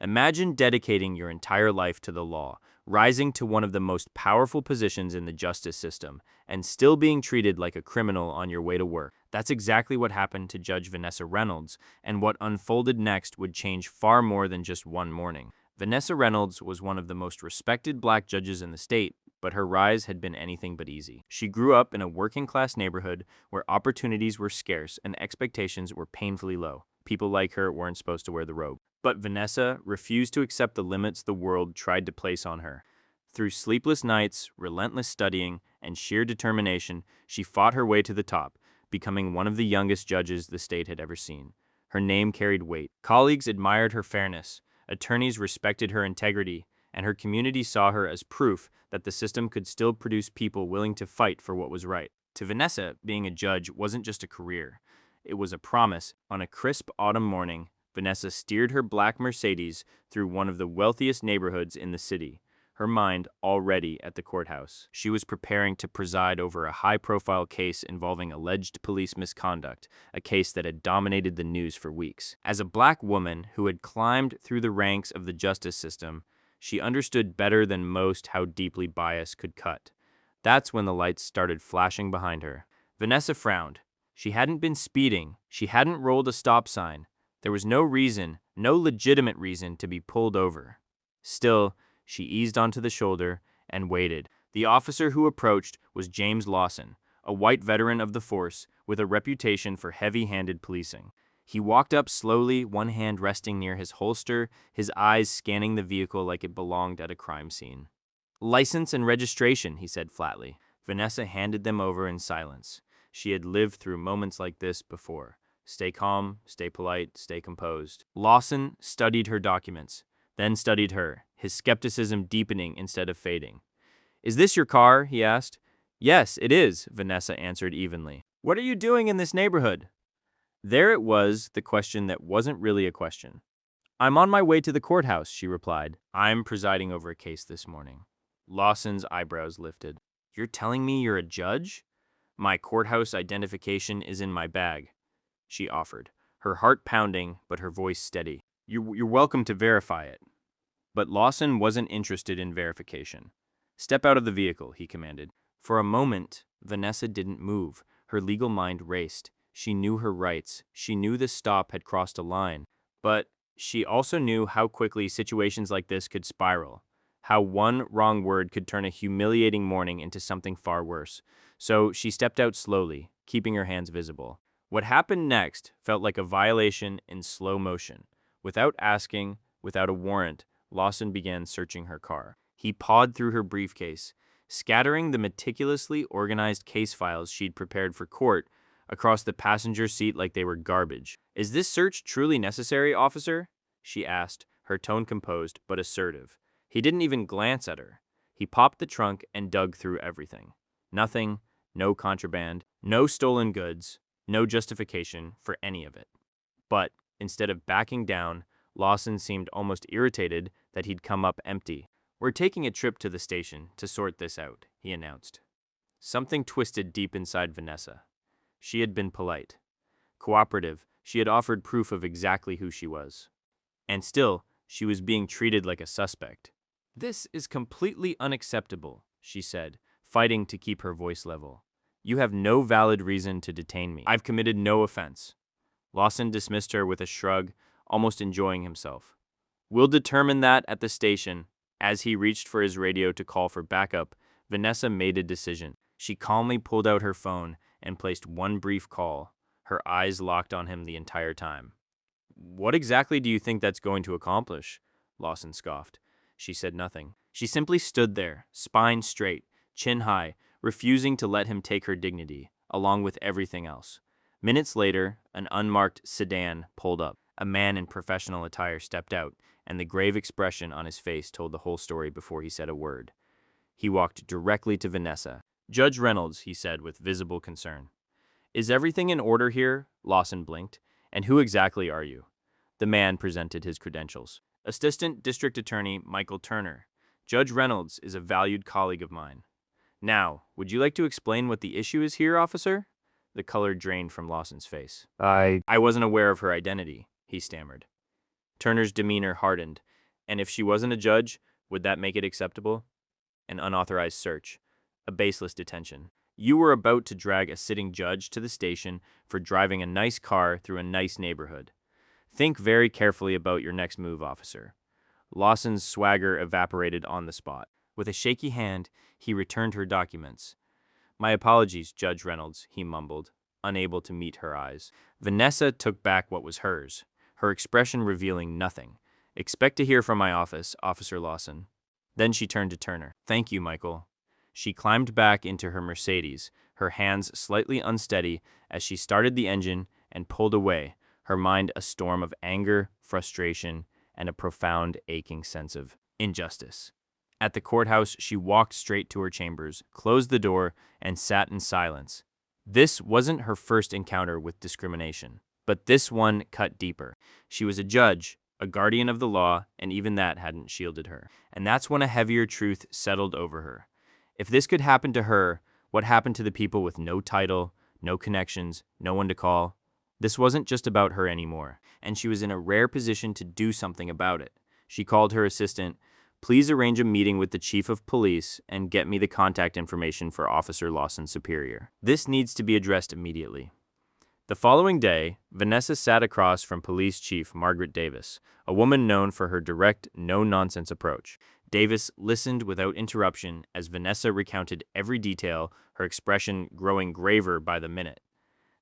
Imagine dedicating your entire life to the law, rising to one of the most powerful positions in the justice system, and still being treated like a criminal on your way to work. That's exactly what happened to Judge Vanessa Reynolds, and what unfolded next would change far more than just one morning. Vanessa Reynolds was one of the most respected black judges in the state, but her rise had been anything but easy. She grew up in a working-class neighborhood where opportunities were scarce and expectations were painfully low. People like her weren't supposed to wear the robe. But Vanessa refused to accept the limits the world tried to place on her. Through sleepless nights, relentless studying, and sheer determination, she fought her way to the top, becoming one of the youngest judges the state had ever seen. Her name carried weight. Colleagues admired her fairness, attorneys respected her integrity, and her community saw her as proof that the system could still produce people willing to fight for what was right. To Vanessa, being a judge wasn't just a career. It was a promise. On a crisp autumn morning, Vanessa steered her black Mercedes through one of the wealthiest neighborhoods in the city, her mind already at the courthouse. She was preparing to preside over a high-profile case involving alleged police misconduct, a case that had dominated the news for weeks. As a black woman who had climbed through the ranks of the justice system, she understood better than most how deeply bias could cut. That's when the lights started flashing behind her. Vanessa frowned. She hadn't been speeding. She hadn't rolled a stop sign. There was no reason, no legitimate reason to be pulled over. Still, she eased onto the shoulder and waited. The officer who approached was James Lawson, a white veteran of the force with a reputation for heavy-handed policing. He walked up slowly, one hand resting near his holster, his eyes scanning the vehicle like it belonged at a crime scene. "License and registration," he said flatly. Vanessa handed them over in silence. She had lived through moments like this before. Stay calm, stay polite, stay composed. Lawson studied her documents, then studied her, his skepticism deepening instead of fading. "Is this your car?" he asked. "Yes, it is," Vanessa answered evenly. "What are you doing in this neighborhood?" There it was, the question that wasn't really a question. "I'm on my way to the courthouse," she replied. "I'm presiding over a case this morning." Lawson's eyebrows lifted. "You're telling me you're a judge?" "My courthouse identification is in my bag," she offered, her heart pounding but her voice steady. You're welcome to verify it." But Lawson wasn't interested in verification. "Step out of the vehicle," he commanded. For a moment, Vanessa didn't move. Her legal mind raced. She knew her rights. She knew the stop had crossed a line. But she also knew how quickly situations like this could spiral, how one wrong word could turn a humiliating morning into something far worse. So she stepped out slowly, keeping her hands visible. What happened next felt like a violation in slow motion. Without asking, without a warrant, Lawson began searching her car. He pawed through her briefcase, scattering the meticulously organized case files she'd prepared for court across the passenger seat like they were garbage. "Is this search truly necessary, officer?" she asked, her tone composed but assertive. He didn't even glance at her. He popped the trunk and dug through everything. Nothing, no contraband, no stolen goods, no justification for any of it. But instead of backing down, Lawson seemed almost irritated that he'd come up empty. "We're taking a trip to the station to sort this out," he announced. Something twisted deep inside Vanessa. She had been polite, cooperative. She had offered proof of exactly who she was. And still, she was being treated like a suspect. "This is completely unacceptable," she said, fighting to keep her voice level. "You have no valid reason to detain me. I've committed no offense." Lawson dismissed her with a shrug, almost enjoying himself. "We'll determine that at the station." As he reached for his radio to call for backup, Vanessa made a decision. She calmly pulled out her phone and placed one brief call, her eyes locked on him the entire time. "What exactly do you think that's going to accomplish?" Lawson scoffed. She said nothing. She simply stood there, spine straight, chin high, refusing to let him take her dignity, along with everything else. Minutes later, an unmarked sedan pulled up. A man in professional attire stepped out, and the grave expression on his face told the whole story before he said a word. He walked directly to Vanessa. "Judge Reynolds," he said with visible concern. "Is everything in order here?" Lawson blinked. "And who exactly are you?" The man presented his credentials. "Assistant District Attorney Michael Turner. Judge Reynolds is a valued colleague of mine." "Now, would you like to explain what the issue is here, officer?" The color drained from Lawson's face. I wasn't aware of her identity," he stammered. Turner's demeanor hardened. And if she wasn't a judge, would that make it acceptable? An unauthorized search, a baseless detention. You were about to drag a sitting judge to the station for driving a nice car through a nice neighborhood. Think very carefully about your next move, officer. Lawson's swagger evaporated on the spot. With a shaky hand, he returned her documents. My apologies, Judge Reynolds, he mumbled, unable to meet her eyes. Vanessa took back what was hers, her expression revealing nothing. Expect to hear from my office, Officer Lawson. Then she turned to Turner. Thank you, Michael. She climbed back into her Mercedes, her hands slightly unsteady as she started the engine and pulled away, her mind a storm of anger, frustration, and a profound aching sense of injustice. At the courthouse, she walked straight to her chambers, closed the door, and sat in silence. This wasn't her first encounter with discrimination, but this one cut deeper. She was a judge, a guardian of the law, and even that hadn't shielded her. And that's when a heavier truth settled over her. If this could happen to her, what happened to the people with no title, no connections, no one to call? This wasn't just about her anymore, and she was in a rare position to do something about it. She called her assistant. Please arrange a meeting with the chief of police and get me the contact information for Officer Lawson's superior. This needs to be addressed immediately. The following day, Vanessa sat across from Police Chief Margaret Davis, a woman known for her direct, no-nonsense approach. Davis listened without interruption as Vanessa recounted every detail, her expression growing graver by the minute.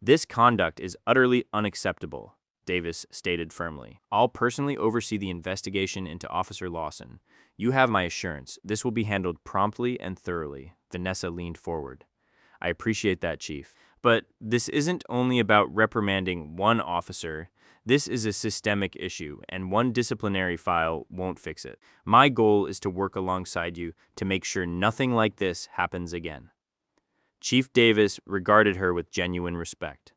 This conduct is utterly unacceptable, Davis stated firmly. I'll personally oversee the investigation into Officer Lawson. You have my assurance. This will be handled promptly and thoroughly. Vanessa leaned forward. I appreciate that, Chief. But this isn't only about reprimanding one officer. This is a systemic issue, and one disciplinary file won't fix it. My goal is to work alongside you to make sure nothing like this happens again. Chief Davis regarded her with genuine respect.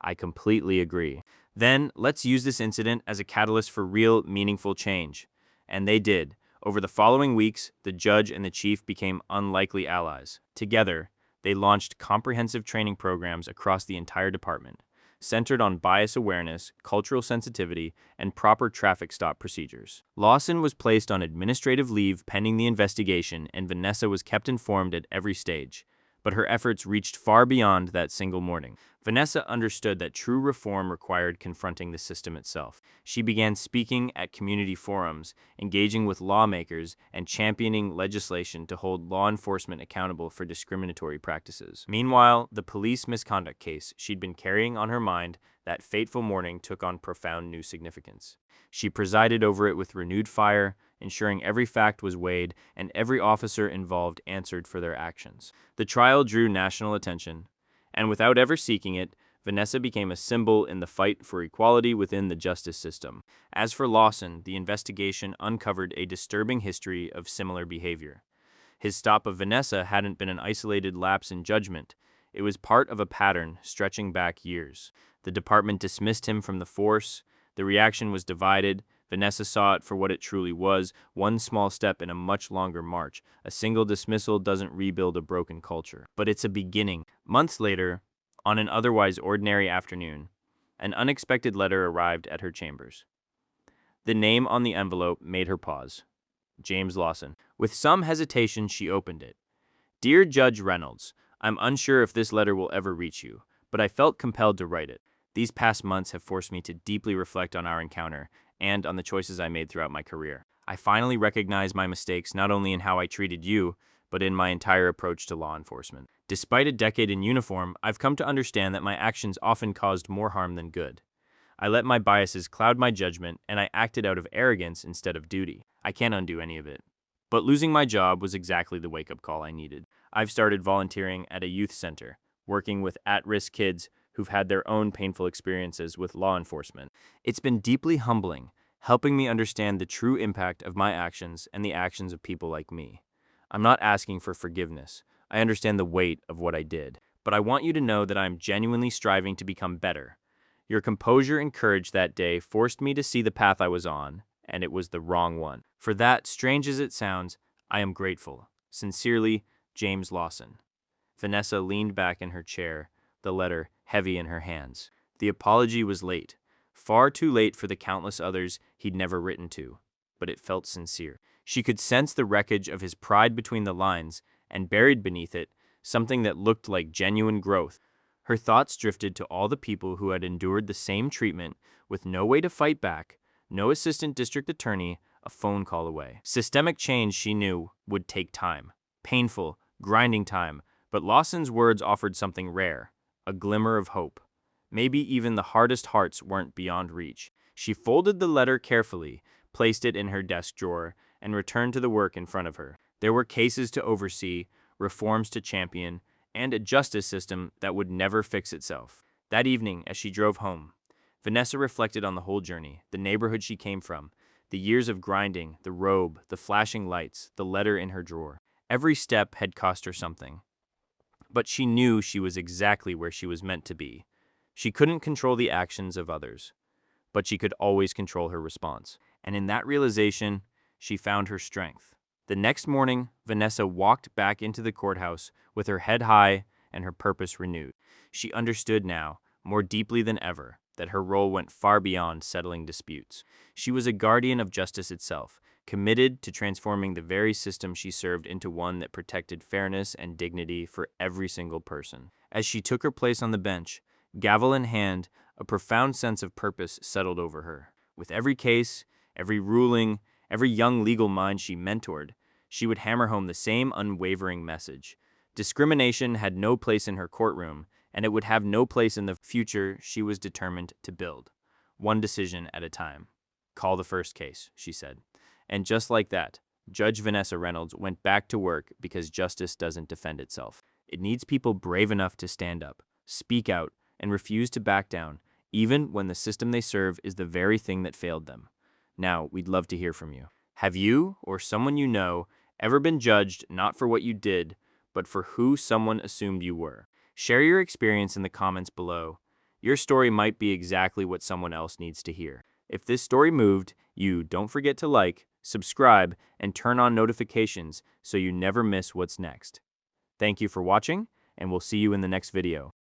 I completely agree. Then, let's use this incident as a catalyst for real, meaningful change. And they did. Over the following weeks, the judge and the chief became unlikely allies. Together, they launched comprehensive training programs across the entire department, centered on bias awareness, cultural sensitivity, and proper traffic stop procedures. Lawson was placed on administrative leave pending the investigation, and Vanessa was kept informed at every stage. But her efforts reached far beyond that single morning. Vanessa understood that true reform required confronting the system itself. She began speaking at community forums, engaging with lawmakers, and championing legislation to hold law enforcement accountable for discriminatory practices. Meanwhile, the police misconduct case she'd been carrying on her mind that fateful morning took on profound new significance. She presided over it with renewed fire, ensuring every fact was weighed and every officer involved answered for their actions. The trial drew national attention, and without ever seeking it, Vanessa became a symbol in the fight for equality within the justice system. As for Lawson, the investigation uncovered a disturbing history of similar behavior. His stop of Vanessa hadn't been an isolated lapse in judgment. It was part of a pattern stretching back years. The department dismissed him from the force. The reaction was divided. Vanessa saw it for what it truly was, one small step in a much longer march. A single dismissal doesn't rebuild a broken culture, but it's a beginning. Months later, on an otherwise ordinary afternoon, an unexpected letter arrived at her chambers. The name on the envelope made her pause. James Lawson. With some hesitation, she opened it. Dear Judge Reynolds, I'm unsure if this letter will ever reach you, but I felt compelled to write it. These past months have forced me to deeply reflect on our encounter and on the choices I made throughout my career. I finally recognize my mistakes not only in how I treated you, but in my entire approach to law enforcement. Despite a decade in uniform, I've come to understand that my actions often caused more harm than good. I let my biases cloud my judgment, and I acted out of arrogance instead of duty. I can't undo any of it. But losing my job was exactly the wake-up call I needed. I've started volunteering at a youth center, working with at-risk kids who've had their own painful experiences with law enforcement. It's been deeply humbling, helping me understand the true impact of my actions and the actions of people like me. I'm not asking for forgiveness. I understand the weight of what I did. But I want you to know that I'm genuinely striving to become better. Your composure and courage that day forced me to see the path I was on, and it was the wrong one. For that, strange as it sounds, I am grateful. Sincerely, James Lawson. Vanessa leaned back in her chair, the letter heavy in her hands. The apology was late, far too late for the countless others he'd never written to. but it felt sincere. She could sense the wreckage of his pride between the lines, and buried beneath it, something that looked like genuine growth. Her thoughts drifted to all the people who had endured the same treatment with no way to fight back, no assistant district attorney, a phone call away. Systemic change, she knew, would take time. Painful, grinding time, but Lawson's words offered something rare, a glimmer of hope. Maybe even the hardest hearts weren't beyond reach. She folded the letter carefully, placed it in her desk drawer, and returned to the work in front of her. There were cases to oversee, reforms to champion, and a justice system that would never fix itself. That evening, as she drove home, Vanessa reflected on the whole journey, the neighborhood she came from, the years of grinding, the robe, the flashing lights, the letter in her drawer. Every step had cost her something. But she knew she was exactly where she was meant to be. She couldn't control the actions of others, but she could always control her response. And in that realization, she found her strength. The next morning, Vanessa walked back into the courthouse with her head high and her purpose renewed. She understood now, more deeply than ever, that her role went far beyond settling disputes. She was a guardian of justice itself, committed to transforming the very system she served into one that protected fairness and dignity for every single person. As she took her place on the bench, gavel in hand, a profound sense of purpose settled over her. With every case, every ruling, every young legal mind she mentored, she would hammer home the same unwavering message. Discrimination had no place in her courtroom, and it would have no place in the future she was determined to build. One decision at a time. Call the first case, she said. And just like that, Judge Vanessa Reynolds went back to work because justice doesn't defend itself. It needs people brave enough to stand up, speak out, and refuse to back down, even when the system they serve is the very thing that failed them. Now, we'd love to hear from you. Have you, or someone you know, ever been judged not for what you did, but for who someone assumed you were? Share your experience in the comments below. Your story might be exactly what someone else needs to hear. If this story moved you, don't forget to like, subscribe, and turn on notifications so you never miss what's next. Thank you for watching, and we'll see you in the next video.